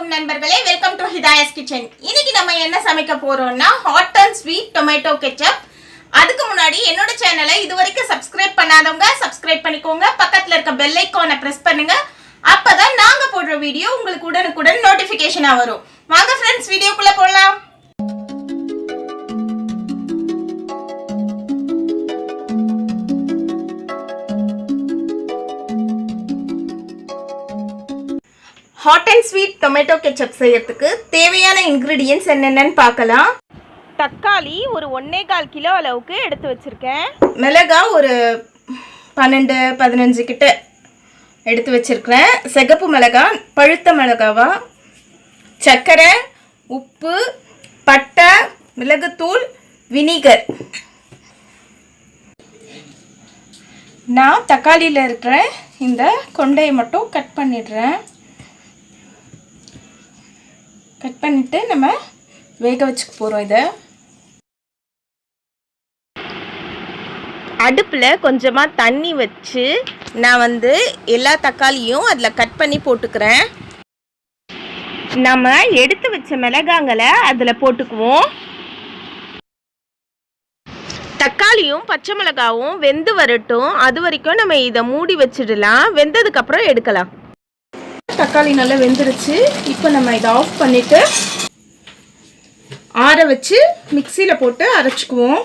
Assalamualaikum நண்பர்களே, welcome to ஹிதாயாஸ் kitchen. இன்னைக்கு நம்ம என்ன சமைக்க போறோம்னா hot and sweet tomato ketchup. அதுக்கு முன்னாடி என்னோட சேனலை இதுவரைக்கும் சப்ஸ்கிரைப் பண்ணாதவங்க சப்ஸ்கிரைப் பண்ணிக்கோங்க. பக்கத்துல இருக்க பெல் ஐகானை பிரஸ் பண்ணுங்க. அப்பதான் நாங்க போடுற வீடியோ உங்களுக்கு உடனுக்குடன் நோட்டிபிகேஷனா வரும். வாங்க फ्रेंड्स, வீடியோக்குள்ள போலாம். Hot and sweet tomato ketchup செய்யறதுக்கு தேவையான இன்க்ரீடியன்ட்ஸ் என்னென்னு பார்க்கலாம். தக்காளி ஒரு 1.25 கிலோ அளவுக்கு எடுத்து வச்சுருக்கேன். மிளகாய் ஒரு 12-15 கிட்ட எடுத்து வச்சுருக்கிறேன். சிகப்பு மிளகாய், பழுத்த மிளகாவா, சர்க்கரை, உப்பு, பட்டை, மிளகுத்தூள், வினிகர். நான் தக்காளியில் இருக்கிற இந்த கொண்டையை மட்டும் கட் பண்ணிடுறேன். கட் பண்ணிட்டு நம்ம வேக வச்சுக்க போகிறோம். இதை அடுப்பில் கொஞ்சமாக தண்ணி வச்சு நான் எல்லா தக்காளியும் அதில் கட் பண்ணி போட்டுக்கிறேன். நம்ம எடுத்து வச்ச மிளகாங்களை அதில் போட்டுக்குவோம். தக்காளியும் பச்சை மிளகாவும் வெந்து வரட்டும். அது வரைக்கும் நம்ம இதை மூடி வச்சிடலாம். வெந்ததுக்கப்புறம் எடுக்கலாம். தக்காளி நல்லா வெந்துருச்சு. இப்போ நம்ம இதை ஆஃப் பண்ணிவிட்டு ஆற வச்சு மிக்சியில் போட்டு அரைச்சிக்குவோம்.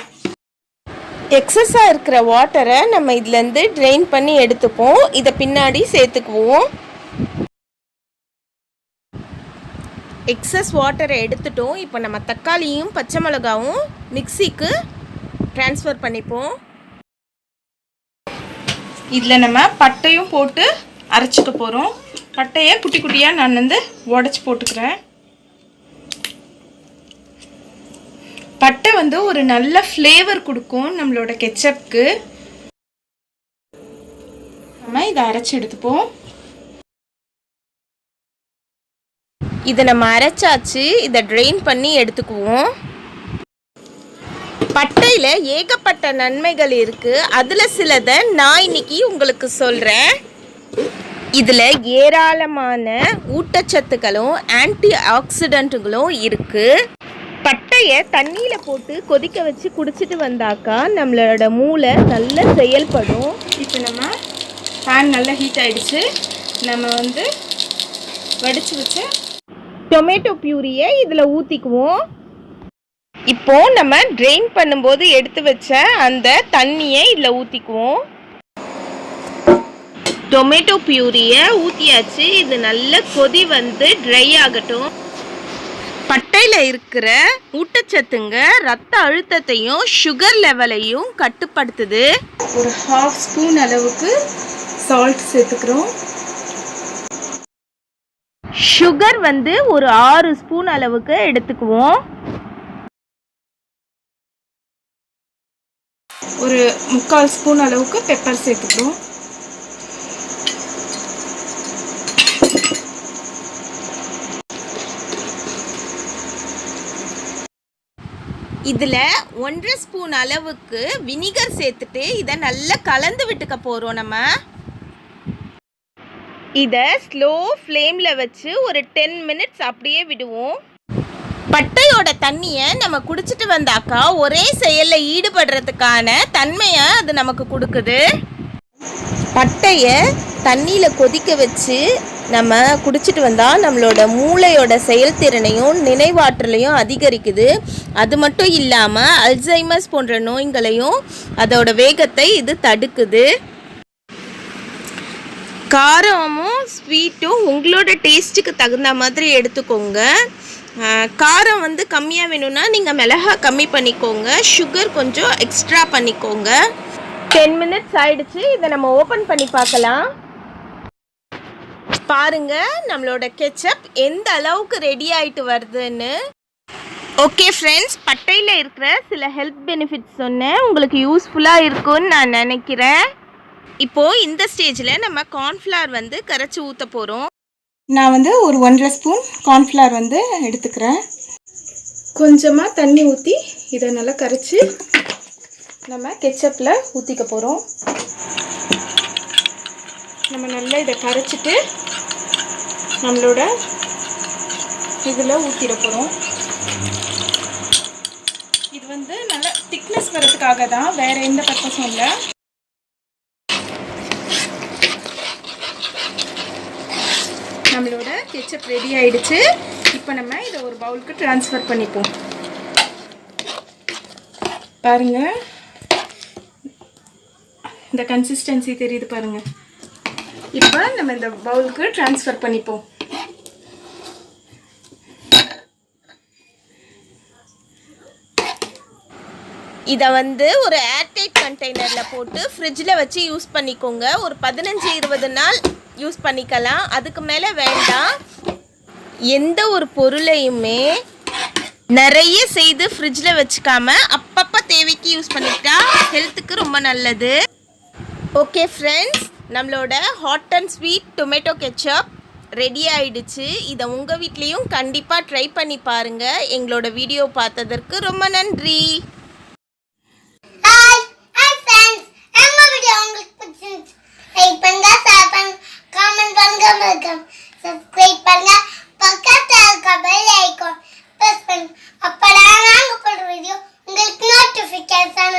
எக்ஸஸாக இருக்கிற வாட்டரை நம்ம இதுலேருந்து ட்ரெயின் பண்ணி எடுத்துப்போம். இதை பின்னாடி சேர்த்துக்குவோம். எக்ஸஸ் வாட்டரை எடுத்துட்டோம். இப்போ நம்ம தக்காளியும் பச்சை மிளகாவும் மிக்சிக்கு ட்ரான்ஸ்ஃபர் பண்ணிப்போம். இதில் நம்ம பட்டையும் போட்டு அரைச்சிக்க போகிறோம். பட்டையை குட்டி குட்டியாக நான் உடச்சி போட்டுக்கிறேன். பட்டை ஒரு நல்ல ஃப்ளேவர் கொடுக்கும் நம்மளோட கெச்சப்புக்கு. நம்ம இதை அரைச்சி எடுத்துப்போம். இதை நம்ம அரைச்சாச்சு. இதை ட்ரெயின் பண்ணி எடுத்துக்குவோம். பட்டையில் ஏகப்பட்ட நன்மைகள் இருக்குது. அதில் சிலதை நான் இன்னைக்கு உங்களுக்கு சொல்கிறேன். இதில் ஏராளமான ஊட்டச்சத்துக்களும் ஆன்டி ஆக்சிடென்ட்டுகளும் இருக்குது. பட்டையை தண்ணியில் போட்டு கொதிக்க வச்சு குடிச்சிட்டு வந்தாக்கா நம்மளோட மூளை நல்லா செயல்படும். இப்போ நம்ம பேன் நல்லா ஹீட் ஆகிடுச்சு. நம்ம வடித்து வச்ச டொமேட்டோ பியூரியை இதில் ஊற்றிக்குவோம். இப்போது நம்ம ட்ரெயின் பண்ணும்போது எடுத்து வச்ச அந்த தண்ணியை இதில் ஊற்றிக்குவோம். டொமேட்டோ பியூரியை ஊற்றியாச்சு. இது நல்ல கொதி ட்ரை ஆகட்டும். பட்டையில் இருக்கிற ஊட்டச்சத்துங்க ரத்த அழுத்தத்தையும் சுகர் லெவலையும் கட்டுப்படுத்துது. ஒரு 1/2 ஸ்பூன் அளவுக்கு சால்ட் சேர்த்துக்கிறோம். சுகர் ஒரு 6 ஸ்பூன் அளவுக்கு எடுத்துக்குவோம். ஒரு 3/4 ஸ்பூன் அளவுக்கு பெப்பர் சேர்த்துக்கிறோம். இதில் 1.5 ஸ்பூன் அளவுக்கு வினிகர் சேர்த்துட்டு இதை நல்லா கலந்து விட்டுக்க போகிறோம். நம்ம இதை ஸ்லோ ஃப்ளேமில் வச்சு ஒரு 10 மினிட்ஸ் அப்படியே விடுவோம். பட்டையோட தண்ணியை நம்ம குடிச்சிட்டு வந்தாக்கா ஒரே செயலில் ஈடுபடுறதுக்கான தன்மையை அது நமக்கு கொடுக்குது. பட்டையை தண்ணியில் கொதிக்க வச்சு நம்ம குடிச்சிட்டு வந்தால் நம்மளோட மூளையோட செயல்திறனையும் நினைவாற்றலையும் அதிகரிக்குது. அது மட்டும் இல்லாமல் அல்சைமர்ஸ் போன்ற நோய்களையும் அதோட வேகத்தை இது தடுக்குது. காரமும் ஸ்வீட்டும் உங்களோட டேஸ்ட்டுக்கு தகுந்த மாதிரி எடுத்துக்கோங்க. காரம் கம்மியாக வேணும்னா நீங்கள் மிளகாய் கம்மி பண்ணிக்கோங்க. சுகர் கொஞ்சம் எக்ஸ்ட்ரா பண்ணிக்கோங்க. 10 மினிட்ஸ் ஆயிடுச்சு. இதை நம்ம ஓப்பன் பண்ணி பார்க்கலாம். பாருங்க நம்மளோட கெச்சப் எந்த அளவுக்கு ரெடி ஆகிட்டு வருதுன்னு. ஓகே ஃப்ரெண்ட்ஸ், பட்டையில் இருக்கிற சில ஹெல்த் பெனிஃபிட்ஸ் சொன்னேன். உங்களுக்கு யூஸ்ஃபுல்லாக இருக்கும்னு நான் நினைக்கிறேன். இப்போது இந்த ஸ்டேஜில் நம்ம கார்ன்ஃப்ளவர் கரைச்சி ஊற்ற போகிறோம். நான் ஒரு 1.5 ஸ்பூன் கார்ன்ஃப்ளவர் எடுத்துக்கிறேன். கொஞ்சமாக தண்ணி ஊற்றி இதை நல்லா கரைச்சி நம்ம கெச்சப்பில் ஊற்றிக்க போகிறோம். நம்ம நல்லா இதை கரைச்சிட்டு நம்மளோட இதில் ஊற்றிட போகிறோம். இது வந்து நல்லா திக்னஸ் வரதுக்காக தான், வேறு எந்த பர்பஸும் இல்லை. நம்மளோட கெச்சப் ரெடி ஆயிடுச்சு. இப்போ நம்ம இதை ஒரு பவுலுக்கு ட்ரான்ஸ்ஃபர் பண்ணிப்போம். பாருங்க, இந்த கன்சிஸ்டன்சி தெரியுது பாருங்க. இப்போ நம்ம இந்த பவுலுக்கு ட்ரான்ஸ்ஃபர் பண்ணிப்போம். இதை வந்து ஒரு ஏர்டைட் கண்டெய்னரில் போட்டு ஃப்ரிட்ஜில் வச்சு யூஸ் பண்ணிக்கோங்க. ஒரு 15-20 நாள் யூஸ் பண்ணிக்கலாம், அதுக்கு மேலே வேண்டாம். எந்த ஒரு பொருளையுமே நிறைய செய்து ஃப்ரிட்ஜில் வச்சுக்காம அப்பப்போ தேவைக்கு யூஸ் பண்ணிக்கிட்டா ஹெல்த்துக்கு ரொம்ப நல்லது. ஓகே ஃப்ரெண்ட்ஸ், நம்மளோட hot and sweet tomato ketchup ready ஆயிடுச்சு. இதை உங்கள் வீட்லேயும் கண்டிப்பாக ட்ரை பண்ணி பாருங்கள். எங்களோட வீடியோ பார்த்ததற்கு ரொம்ப நன்றி. சப்ஸ்கிரைப் பண்ணுங்க, பக்கத்துல இருக்க பெல் ஐகான் பிரஸ் பண்ணுங்க. அப்பதான் நாங்க போடுற வீடியோ உங்களுக்கு நோட்டிஃபிகேஷன்